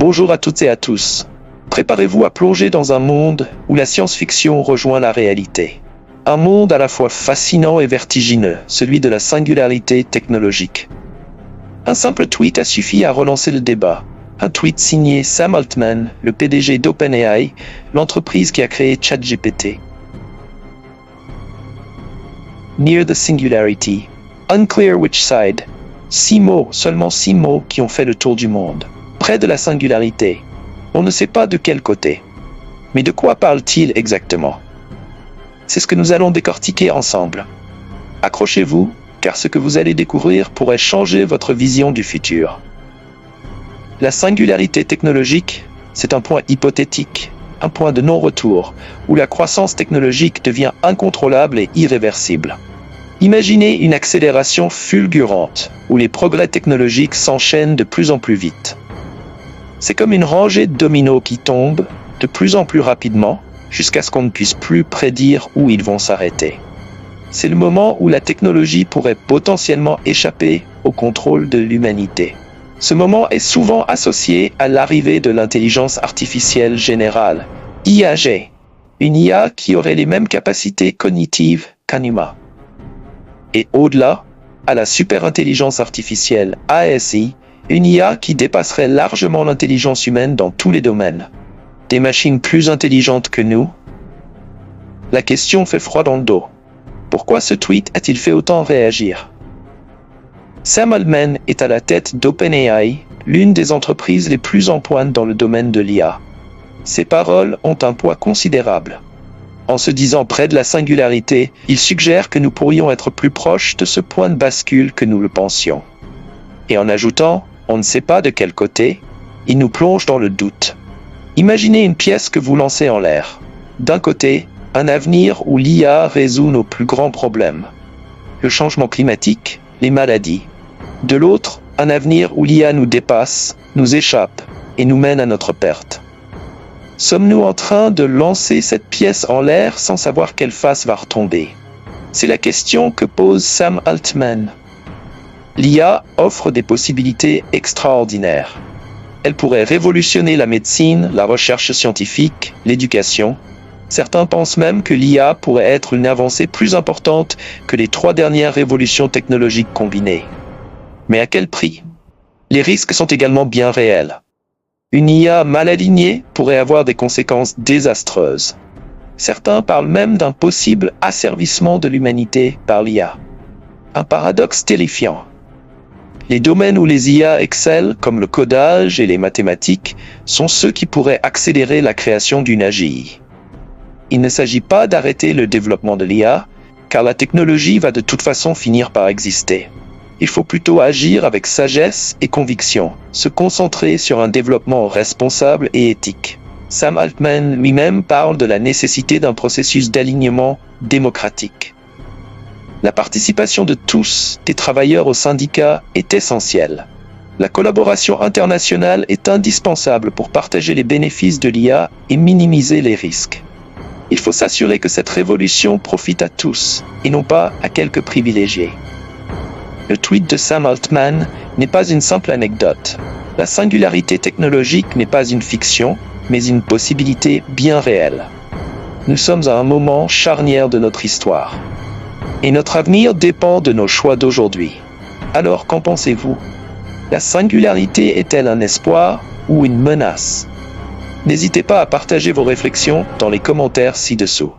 Bonjour à toutes et à tous. Préparez-vous à plonger dans un monde où la science-fiction rejoint la réalité. Un monde à la fois fascinant et vertigineux, celui de la singularité technologique. Un simple tweet a suffi à relancer le débat. Un tweet signé Sam Altman, le PDG d'OpenAI, l'entreprise qui a créé ChatGPT. Near the singularity. Unclear which side. 6 mots, seulement 6 mots qui ont fait le tour du monde. Près de la singularité. On ne sait pas de quel côté. Mais de quoi parle-t-il exactement? C'est ce que nous allons décortiquer ensemble. Accrochez-vous, car ce que vous allez découvrir pourrait changer votre vision du futur. La singularité technologique, c'est un point hypothétique, un point de non-retour, où la croissance technologique devient incontrôlable et irréversible. Imaginez une accélération fulgurante, où les progrès technologiques s'enchaînent de plus en plus vite. C'est comme une rangée de dominos qui tombent de plus en plus rapidement, jusqu'à ce qu'on ne puisse plus prédire où ils vont s'arrêter. C'est le moment où la technologie pourrait potentiellement échapper au contrôle de l'humanité. Ce moment est souvent associé à l'arrivée de l'intelligence artificielle générale, IAG, une IA qui aurait les mêmes capacités cognitives qu'un humain. Et au-delà, à la superintelligence artificielle, ASI, une IA qui dépasserait largement l'intelligence humaine dans tous les domaines. Des machines plus intelligentes que nous? La question fait froid dans le dos. Pourquoi ce tweet a-t-il fait autant réagir? Sam Altman est à la tête d'OpenAI, l'une des entreprises les plus en pointe dans le domaine de l'IA. Ses paroles ont un poids considérable. En se disant près de la singularité, il suggère que nous pourrions être plus proches de ce point de bascule que nous le pensions. Et en ajoutant « on ne sait pas de quel côté », il nous plonge dans le doute. Imaginez une pièce que vous lancez en l'air. D'un côté, un avenir où l'IA résout nos plus grands problèmes. Le changement climatique, les maladies. De l'autre, un avenir où l'IA nous dépasse, nous échappe et nous mène à notre perte. Sommes-nous en train de lancer cette pièce en l'air sans savoir quelle face va retomber? C'est la question que pose Sam Altman. L'IA offre des possibilités extraordinaires. Elle pourrait révolutionner la médecine, la recherche scientifique, l'éducation. Certains pensent même que l'IA pourrait être une avancée plus importante que les 3 dernières révolutions technologiques combinées. Mais à quel prix? Les risques sont également bien réels. Une IA mal alignée pourrait avoir des conséquences désastreuses. Certains parlent même d'un possible asservissement de l'humanité par l'IA. Un paradoxe terrifiant. Les domaines où les IA excellent, comme le codage et les mathématiques, sont ceux qui pourraient accélérer la création d'une AGI. Il ne s'agit pas d'arrêter le développement de l'IA, car la technologie va de toute façon finir par exister. Il faut plutôt agir avec sagesse et conviction, se concentrer sur un développement responsable et éthique. Sam Altman lui-même parle de la nécessité d'un processus d'alignement démocratique. La participation de tous, des travailleurs aux syndicats, est essentielle. La collaboration internationale est indispensable pour partager les bénéfices de l'IA et minimiser les risques. Il faut s'assurer que cette révolution profite à tous, et non pas à quelques privilégiés. Le tweet de Sam Altman n'est pas une simple anecdote. La singularité technologique n'est pas une fiction, mais une possibilité bien réelle. Nous sommes à un moment charnière de notre histoire. Et notre avenir dépend de nos choix d'aujourd'hui. Alors qu'en pensez-vous? La singularité est-elle un espoir ou une menace? N'hésitez pas à partager vos réflexions dans les commentaires ci-dessous.